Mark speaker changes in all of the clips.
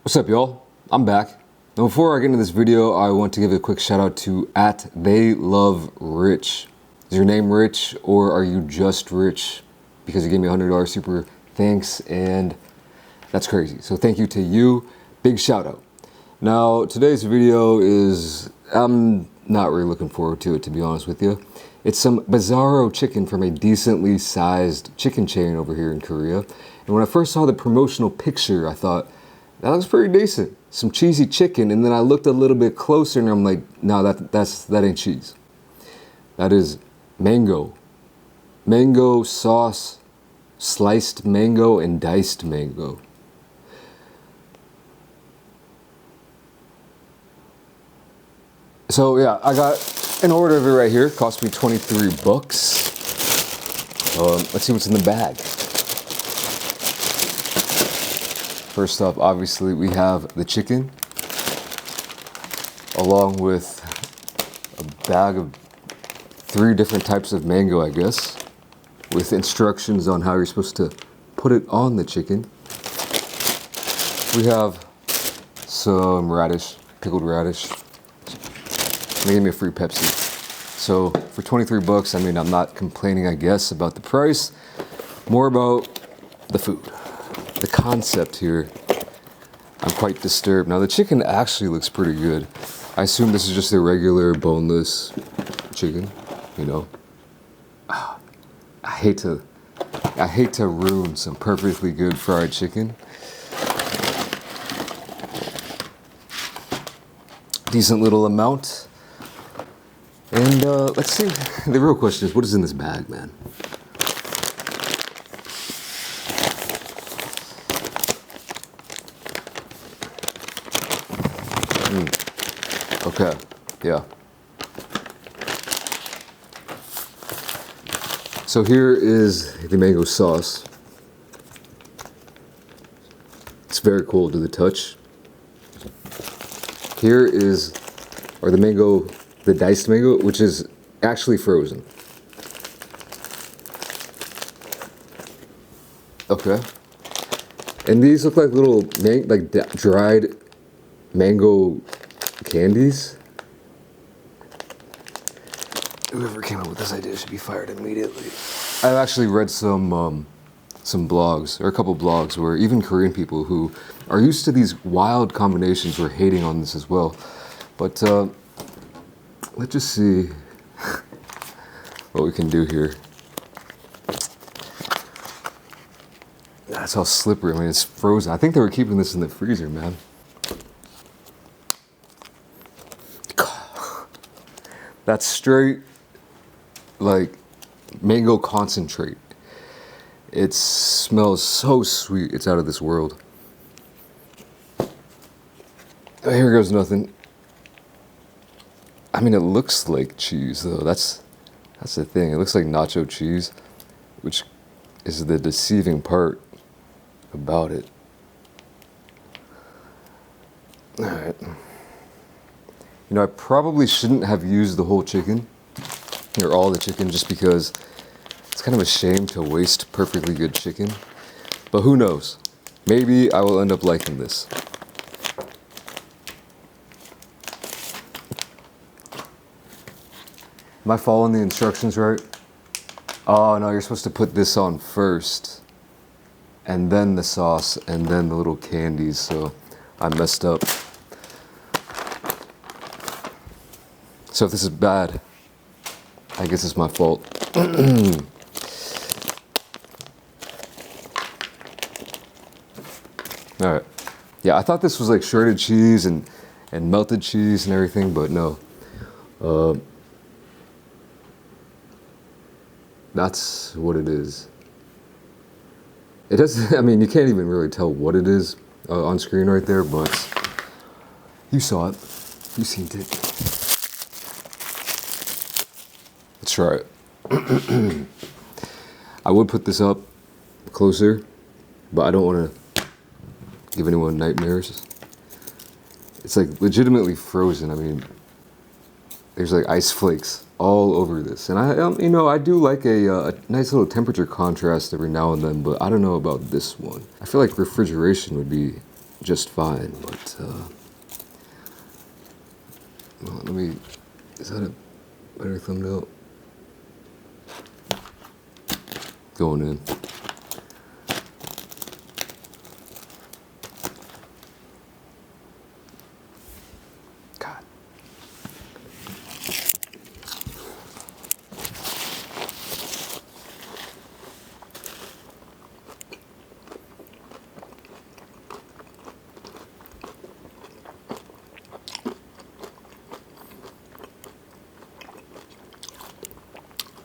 Speaker 1: What's up, y'all? I'm back. Now, before I get into this video, I want to give a quick shout out to @TheyLoveRich. Is your name Rich, or are you just rich because you gave me $100 super thanks? And that's crazy. So thank you to you. Big shout out. Now, today's video is, I'm not really looking forward to it, to be honest with you. It's some bizarro chicken from a decently sized chicken chain over here in Korea. And when I first saw the promotional picture, I thought, that looks pretty decent. Some cheesy chicken, and then I looked a little bit closer and I'm like, no, that ain't cheese. That is mango. Mango sauce, sliced mango and diced mango. So yeah, I got an order of it right here. Cost me 23 bucks. Let's see what's in the bag. First up, obviously, we have the chicken, along with a bag of 3 different types of mango, I guess, with instructions on how you're supposed to put it on the chicken. We have some radish, pickled radish. They gave me a free Pepsi. So for 23 bucks, I mean, I'm not complaining, I guess, about the price. More about the food. The concept here, I'm quite disturbed. Now the chicken actually looks pretty good. I assume this is just a regular boneless chicken, you know. I hate to ruin some perfectly good fried chicken. Decent little amount. And let's see, the real question is, what is in this bag, man? Okay, yeah. So here is the mango sauce. It's very cool to the touch. Here are the mango, the diced mango, which is actually frozen. Okay. And these look like little dried mango candies. Whoever came up with this idea should be fired immediately. I've actually read some blogs, or a couple blogs, where even Korean people who are used to these wild combinations were hating on this as well. But let's just see what we can do here. That's how slippery. I mean, it's frozen. I think they were keeping this in the freezer, man. That's straight, like, mango concentrate. It smells so sweet. It's out of this world. Here goes nothing. I mean, it looks like cheese, though. That's the thing. It looks like nacho cheese, which is the deceiving part about it. All right. You know, I probably shouldn't have used the whole chicken, or all the chicken, just because it's kind of a shame to waste perfectly good chicken. But who knows? Maybe I will end up liking this. Am I following the instructions right? Oh no, you're supposed to put this on first, and then the sauce, and then the little candies, so I messed up. So if this is bad, I guess it's my fault. Alright. Yeah, I thought this was like shredded cheese and melted cheese and everything, but no. That's what it is. It doesn't, I mean, you can't even really tell what it is on screen right there, but you saw it. You seen it. Let's try it. I would put this up closer, but I don't want to give anyone nightmares. It's like legitimately frozen. I mean, there's like ice flakes all over this. And I do like a nice little temperature contrast every now and then, but I don't know about this one. I feel like refrigeration would be just fine. But well, let me. Is that a better thumbnail? Going in. God.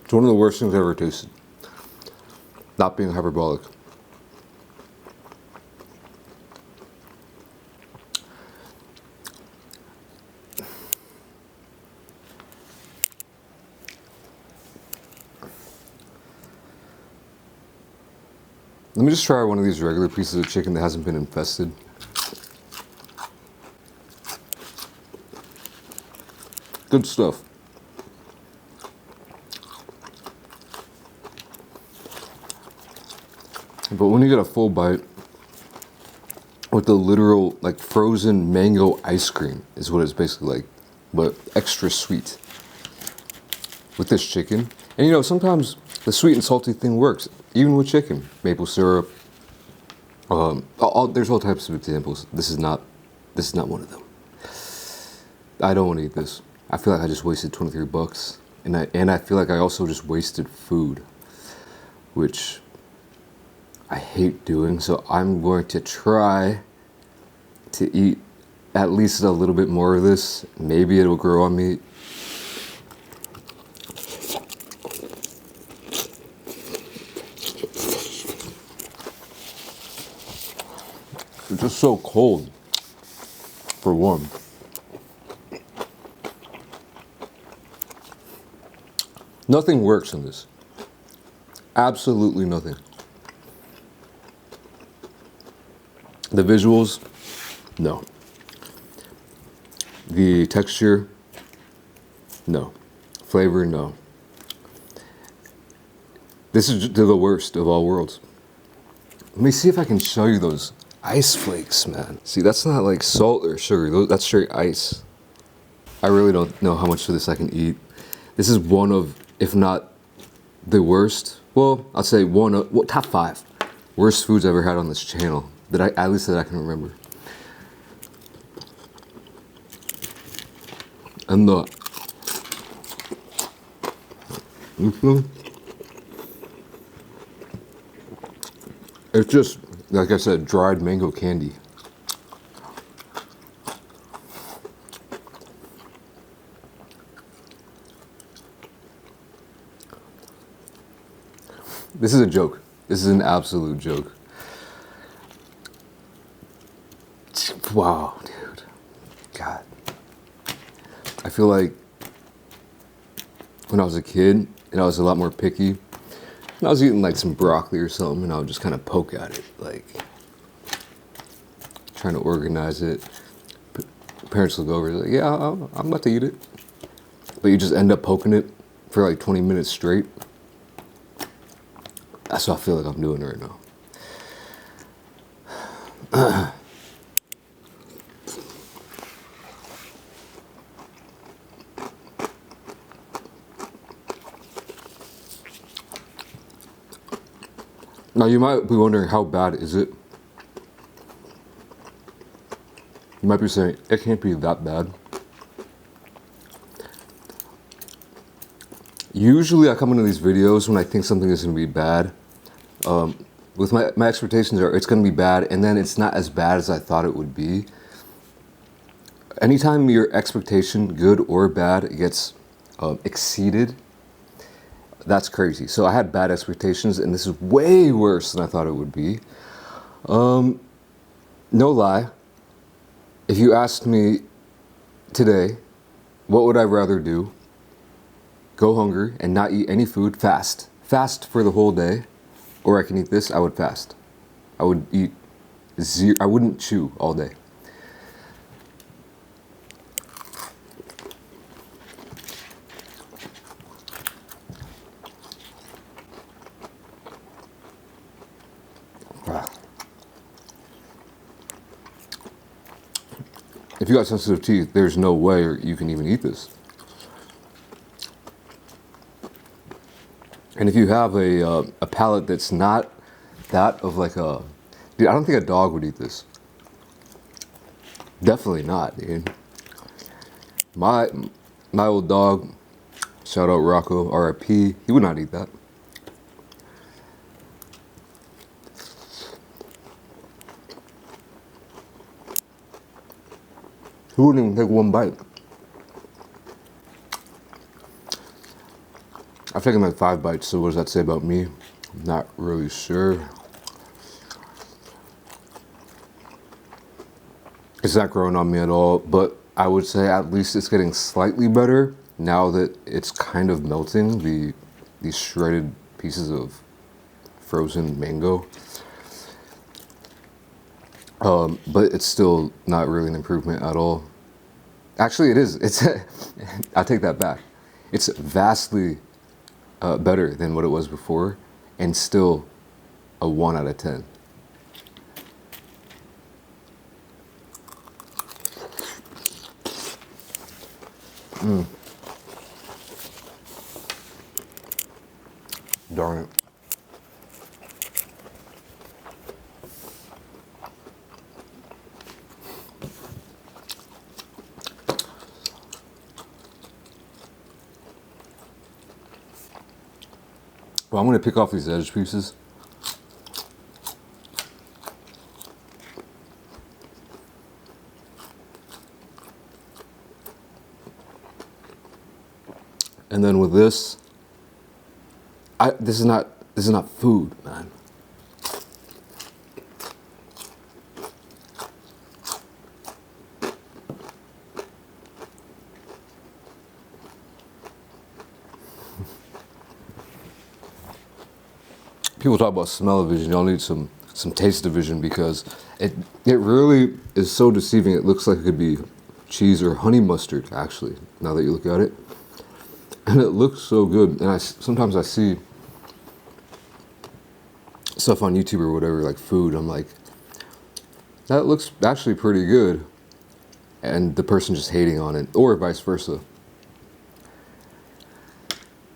Speaker 1: It's one of the worst things I've ever tasted. Not being hyperbolic. Let me just try one of these regular pieces of chicken that hasn't been infested. Good stuff. But when you get a full bite with the literal, like, frozen mango ice cream is what it's basically like, but extra sweet with this chicken. And you know, sometimes the sweet and salty thing works, even with chicken. Maple syrup. There's all types of examples. This is not one of them. I don't want to eat this. I feel like I just wasted 23 bucks. And I feel like I also just wasted food, which I hate doing. So I'm going to try to eat at least a little bit more of this. Maybe it'll grow on me. It's just so cold, for one. Nothing works in this. Absolutely nothing. The visuals, no. The texture, no. Flavor, no. This is the worst of all worlds. Let me see if I can show you those ice flakes, man. See, that's not like salt or sugar. That's straight ice. I really don't know how much of this I can eat. This is one of, if not the worst, well, I'll say one of, top 5 worst foods I've ever had on this channel. At least that I can remember. And it's just, like I said, dried mango candy. This is a joke. This is an absolute joke. Wow, dude. God. I feel like when I was a kid and I was a lot more picky, and I was eating like some broccoli or something, and I would just kind of poke at it, like trying to organize it. Parents look over, like, yeah, I'm about to eat it. But you just end up poking it for like 20 minutes straight. That's what I feel like I'm doing right now. Now you might be wondering, how bad is it? You might be saying, it can't be that bad. Usually I come into these videos when I think something is going to be bad. With my expectations are it's going to be bad, and then it's not as bad as I thought it would be. Anytime your expectation, good or bad, gets exceeded, that's crazy. So I had bad expectations, and this is way worse than I thought it would be. No lie. If you asked me today, what would I rather do? Go hungry and not eat any food, fast for the whole day, or I can eat this, I would fast. I would eat zero, I wouldn't chew all day. if you got sensitive teeth, there's no way you can even eat this. And if you have a palate that's not that of like a, dude, I don't think a dog would eat this. Definitely not, dude. My old dog, shout out Rocco, R.I.P. He would not eat that. He wouldn't even take one bite. I've taken like 5 bites, so what does that say about me? I'm not really sure. It's not growing on me at all, but I would say at least it's getting slightly better now that it's kind of melting, these shredded pieces of frozen mango. But it's still not really an improvement at all. Actually, it is. It's I take that back. It's vastly better than what it was before, and still a 1 out of 10. Darn it. Well, I'm going to pick off these edge pieces. And then with this, this is not food, man. People talk about smell-o-vision. Y'all need some taste-o-vision, because it really is so deceiving. It looks like it could be cheese or honey mustard, actually, now that you look at it. And it looks so good. And sometimes I see stuff on YouTube or whatever, like food. I'm like, that looks actually pretty good. And the person just hating on it, or vice versa.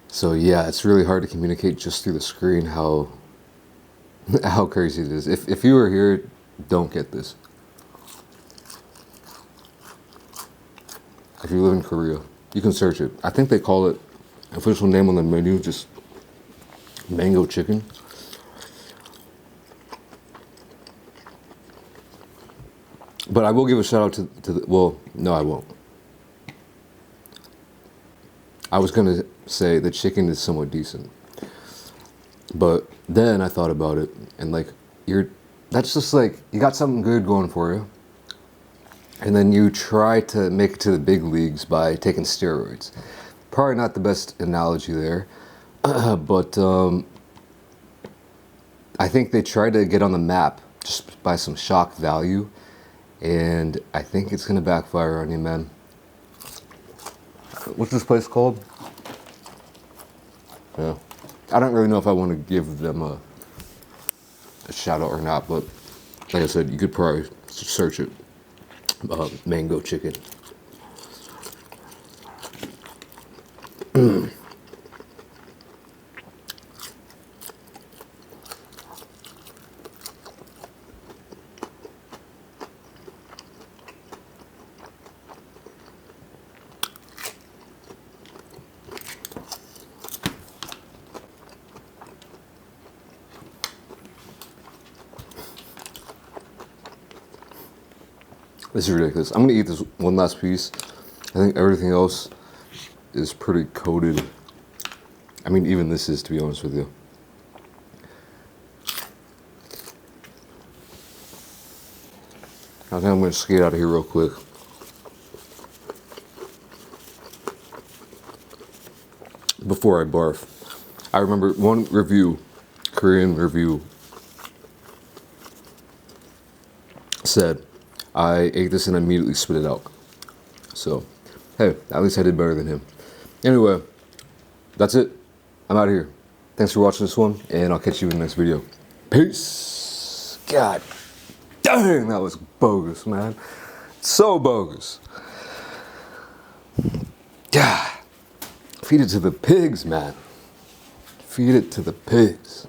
Speaker 1: So yeah, it's really hard to communicate just through the screen how crazy it is. If you were here, don't get this. If you live in Korea, you can search it. I think they call it, official name on the menu, just mango chicken. But I will give a shout out to the, well, no, I won't. I was gonna say the chicken is somewhat decent. But then I thought about it, and like, that's just like, you got something good going for you, and then you try to make it to the big leagues by taking steroids. Probably not the best analogy there, but I think they tried to get on the map just by some shock value, and I think it's gonna backfire on you, man. What's this place called? Yeah. I don't really know if I want to give them a shout out or not, but like I said, you could probably search it. Mango chicken. This is ridiculous. I'm gonna eat this one last piece. I think everything else is pretty coated. I mean, even this is, to be honest with you. I think I'm gonna skate out of here real quick. Before I barf. I remember one review, Korean review, said, I ate this and immediately spit it out. So, hey, at least I did better than him. Anyway, that's it. I'm out of here. Thanks for watching this one, and I'll catch you in the next video. Peace. God dang, that was bogus, man. So bogus. Yeah. Feed it to the pigs, man. Feed it to the pigs.